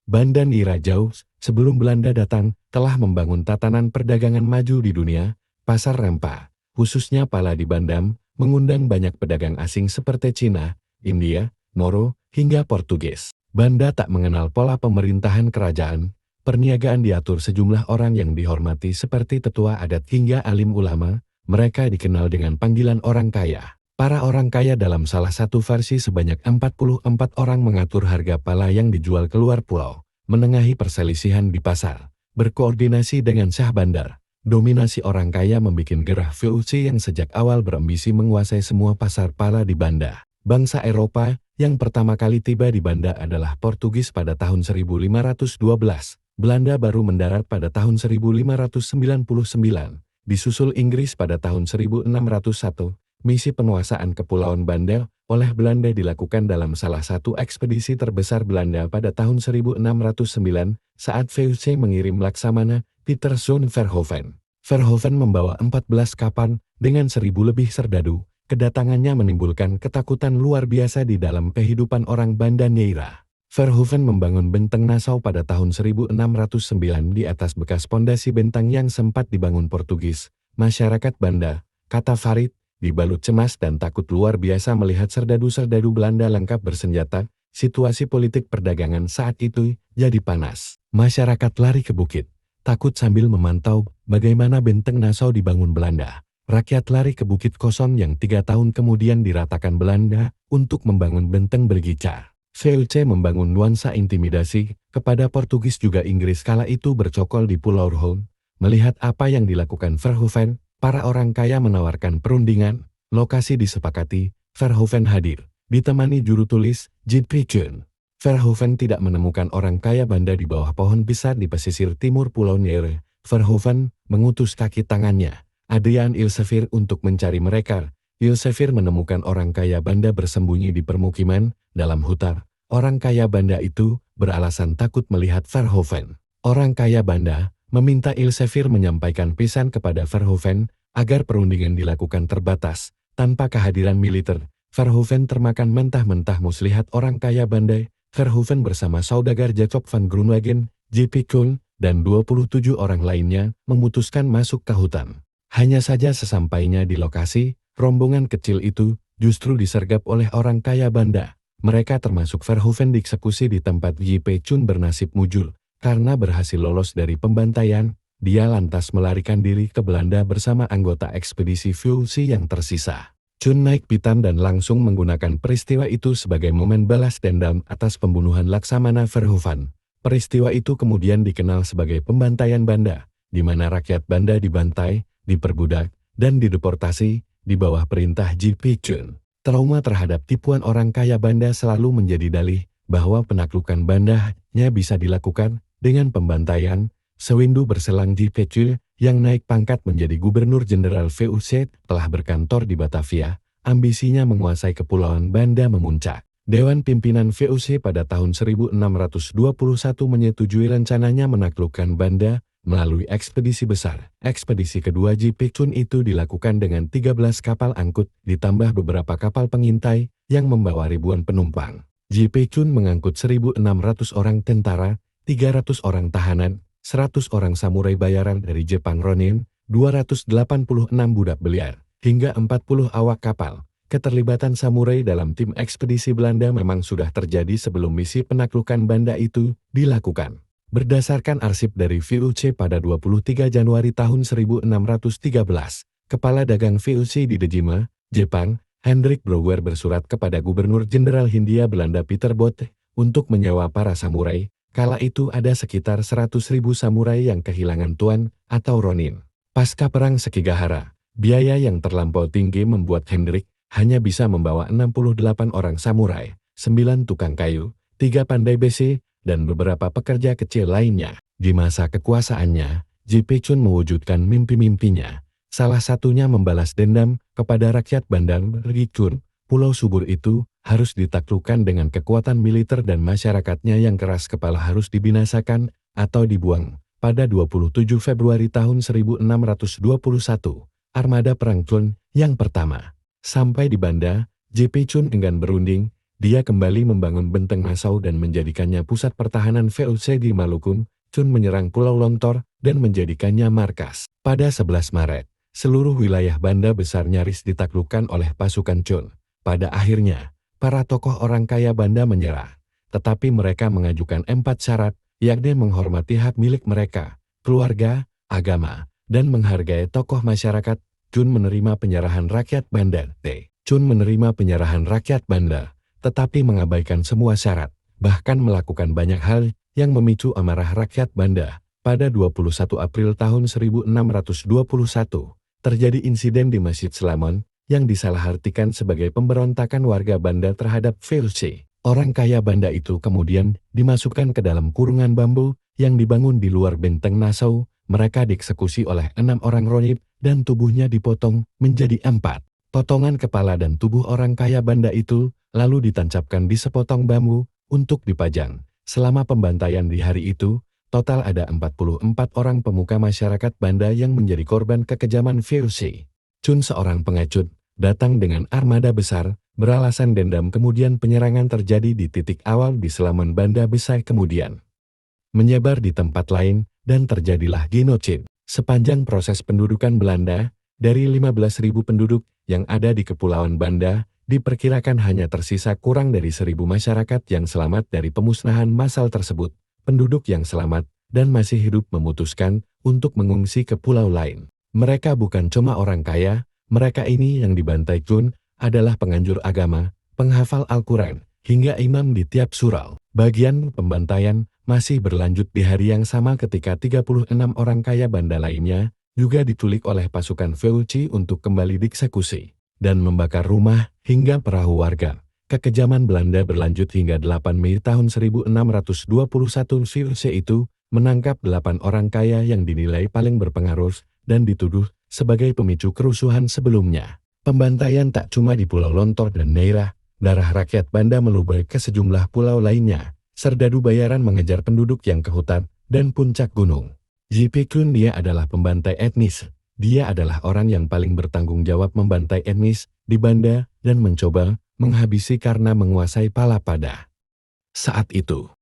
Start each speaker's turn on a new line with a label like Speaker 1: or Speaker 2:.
Speaker 1: Banda Neira jauh sebelum Belanda datang telah membangun tatanan perdagangan maju di dunia. Pasar rempah, khususnya pala di Bandam, mengundang banyak pedagang asing seperti Cina, India, Moro, hingga Portugis. Banda tak mengenal pola pemerintahan kerajaan. Perniagaan diatur sejumlah orang yang dihormati seperti tetua adat hingga alim ulama. Mereka dikenal dengan panggilan orang kaya. Para orang kaya dalam salah satu versi sebanyak 44 orang mengatur harga pala yang dijual keluar pulau, menengahi perselisihan di pasar, berkoordinasi dengan Syah Bandar. Dominasi orang kaya membuat gerah VOC yang sejak awal berambisi menguasai semua pasar pala di Banda. Bangsa Eropa yang pertama kali tiba di Banda adalah Portugis pada tahun 1512. Belanda baru mendarat pada tahun 1599, disusul Inggris pada tahun 1601. Misi penguasaan Kepulauan Banda oleh Belanda dilakukan dalam salah satu ekspedisi terbesar Belanda pada tahun 1609 saat VOC mengirim Laksamana Peter Zoon Verhoeven. Verhoeven membawa 14 kapal dengan 1.000 lebih serdadu. Kedatangannya menimbulkan ketakutan luar biasa di dalam kehidupan orang Banda Neira. Verhoeven membangun benteng Nassau pada tahun 1609 di atas bekas pondasi bentang yang sempat dibangun Portugis. Masyarakat Banda, kata Farid, dibalut cemas dan takut luar biasa melihat serdadu-serdadu Belanda lengkap bersenjata. Situasi politik perdagangan saat itu jadi panas. Masyarakat lari ke bukit, takut sambil memantau bagaimana benteng Nassau dibangun Belanda. Rakyat lari ke bukit kosong yang 3 tahun kemudian diratakan Belanda untuk membangun benteng bergica. VOC membangun nuansa intimidasi kepada Portugis juga Inggris kala itu bercokol di Pulau Ruhl. Melihat apa yang dilakukan Verhoeven, para orang kaya menawarkan perundingan. Lokasi disepakati, Verhoeven hadir, ditemani juru tulis J.P. Chun. Verhoeven tidak menemukan orang kaya Banda di bawah pohon besar di pesisir timur Pulau Neira. Verhoeven mengutus kaki tangannya, Adrian Ilsevier, untuk mencari mereka. Ilsevier menemukan orang kaya Banda bersembunyi di permukiman, dalam hutan. Orang kaya Banda itu beralasan takut melihat Verhoeven. Orang kaya Banda meminta Ilsevier menyampaikan pesan kepada Verhoeven agar perundingan dilakukan terbatas, tanpa kehadiran militer. Verhoeven termakan mentah-mentah muslihat orang kaya Banda. Verhoeven bersama saudagar Jacob van Groenewegen, J.P. Kool, dan 27 orang lainnya memutuskan masuk ke hutan. Hanya saja sesampainya di lokasi, rombongan kecil itu justru disergap oleh orang kaya Banda. Mereka termasuk Verhoeven dieksekusi di tempat J.P. Chun bernasib mujur. Karena berhasil lolos dari pembantaian, dia lantas melarikan diri ke Belanda bersama anggota ekspedisi VOC yang tersisa. Chun naik pitam dan langsung menggunakan peristiwa itu sebagai momen balas dendam atas pembunuhan Laksamana Verhoeven. Peristiwa itu kemudian dikenal sebagai pembantaian Banda, di mana rakyat Banda dibantai, diperbudak, dan dideportasi di bawah perintah J.P. Chun. Trauma terhadap tipuan orang kaya Banda selalu menjadi dalih bahwa penaklukan Banda hanya bisa dilakukan dengan pembantaian. Sewindu berselang J.P. Chun yang naik pangkat menjadi gubernur jenderal VOC telah berkantor di Batavia. Ambisinya menguasai kepulauan Banda memuncak. Dewan Pimpinan VOC pada tahun 1621 menyetujui rencananya menaklukkan Banda melalui ekspedisi besar. Ekspedisi kedua J.P. Chun itu dilakukan dengan 13 kapal angkut, ditambah beberapa kapal pengintai yang membawa ribuan penumpang. J.P. Chun mengangkut 1.600 orang tentara, 300 orang tahanan, 100 orang samurai bayaran dari Jepang Ronin, 286 budak beliar, hingga 40 awak kapal. Keterlibatan samurai dalam tim ekspedisi Belanda memang sudah terjadi sebelum misi penaklukan Banda itu dilakukan. Berdasarkan arsip dari VOC pada 23 Januari tahun 1613, Kepala Dagang VOC di Dejima, Jepang, Hendrik Brouwer bersurat kepada Gubernur Jenderal Hindia Belanda Peter Botte untuk menyewa para samurai. Kala itu ada sekitar 100.000 samurai yang kehilangan tuan atau ronin. Pasca perang Sekigahara, biaya yang terlampau tinggi membuat Hendrik hanya bisa membawa 68 orang samurai, 9 tukang kayu, 3 pandai besi, dan beberapa pekerja kecil lainnya. Di masa kekuasaannya, J.P. Chun mewujudkan mimpi-mimpinya. Salah satunya membalas dendam kepada rakyat Banda Chun. Pulau subur itu harus ditaklukkan dengan kekuatan militer dan masyarakatnya yang keras kepala harus dibinasakan atau dibuang. Pada 27 Februari tahun 1621, armada perang Chun yang pertama sampai di Banda. J.P. Chun enggan berunding. Dia kembali membangun benteng Nassau dan menjadikannya pusat pertahanan VOC di Maluku. Chun menyerang Pulau Lontor dan menjadikannya markas. Pada 11 Maret, seluruh wilayah Banda Besar nyaris ditaklukkan oleh pasukan Chun. Pada akhirnya, para tokoh orang kaya Banda menyerah. Tetapi mereka mengajukan 4 syarat, yakni menghormati hak milik mereka, keluarga, agama, dan menghargai tokoh masyarakat. Chun menerima penyerahan rakyat Banda. Chun menerima penyerahan rakyat Banda, tetapi mengabaikan semua syarat, bahkan melakukan banyak hal yang memicu amarah rakyat Banda. Pada 21 April tahun 1621, terjadi insiden di Masjid Selamon yang disalahartikan sebagai pemberontakan warga Banda terhadap VOC. Orang kaya Banda itu kemudian dimasukkan ke dalam kurungan bambu yang dibangun di luar benteng Nassau. Mereka dieksekusi oleh 6 orang rohib dan tubuhnya dipotong menjadi 4. Potongan kepala dan tubuh orang kaya Banda itu lalu ditancapkan di sepotong bambu untuk dipajang. Selama pembantaian di hari itu, total ada 44 orang pemuka masyarakat Banda yang menjadi korban kekejaman VOC. Chun, seorang pengecut, datang dengan armada besar, beralasan dendam. Kemudian penyerangan terjadi di titik awal di Selamon Banda Besar, kemudian menyebar di tempat lain, dan terjadilah genocide. Sepanjang proses pendudukan Belanda, dari 15.000 penduduk yang ada di Kepulauan Banda, diperkirakan hanya tersisa kurang dari 1.000 masyarakat yang selamat dari pemusnahan massal tersebut. Penduduk yang selamat dan masih hidup memutuskan untuk mengungsi ke pulau lain. Mereka bukan cuma orang kaya, mereka ini yang dibantai Chun adalah penganjur agama, penghafal Al-Quran, hingga imam di tiap surau. Bagian pembantaian masih berlanjut di hari yang sama ketika 36 orang kaya Banda lainnya juga diculik oleh pasukan VOC untuk kembali dieksekusi dan membakar rumah hingga perahu warga. Kekejaman Belanda berlanjut hingga 8 Mei tahun 1621. VOC itu menangkap 8 orang kaya yang dinilai paling berpengaruh dan dituduh sebagai pemicu kerusuhan sebelumnya. Pembantaian tak cuma di Pulau Lontor dan Neira, darah rakyat Banda meluber ke sejumlah pulau lainnya. Serdadu bayaran mengejar penduduk yang ke hutan dan puncak gunung. J.P. Chun, dia adalah pembantai etnis. Dia adalah orang yang paling bertanggung jawab membantai etnis di Banda dan mencoba menghabisi karena menguasai Palapada. Saat itu,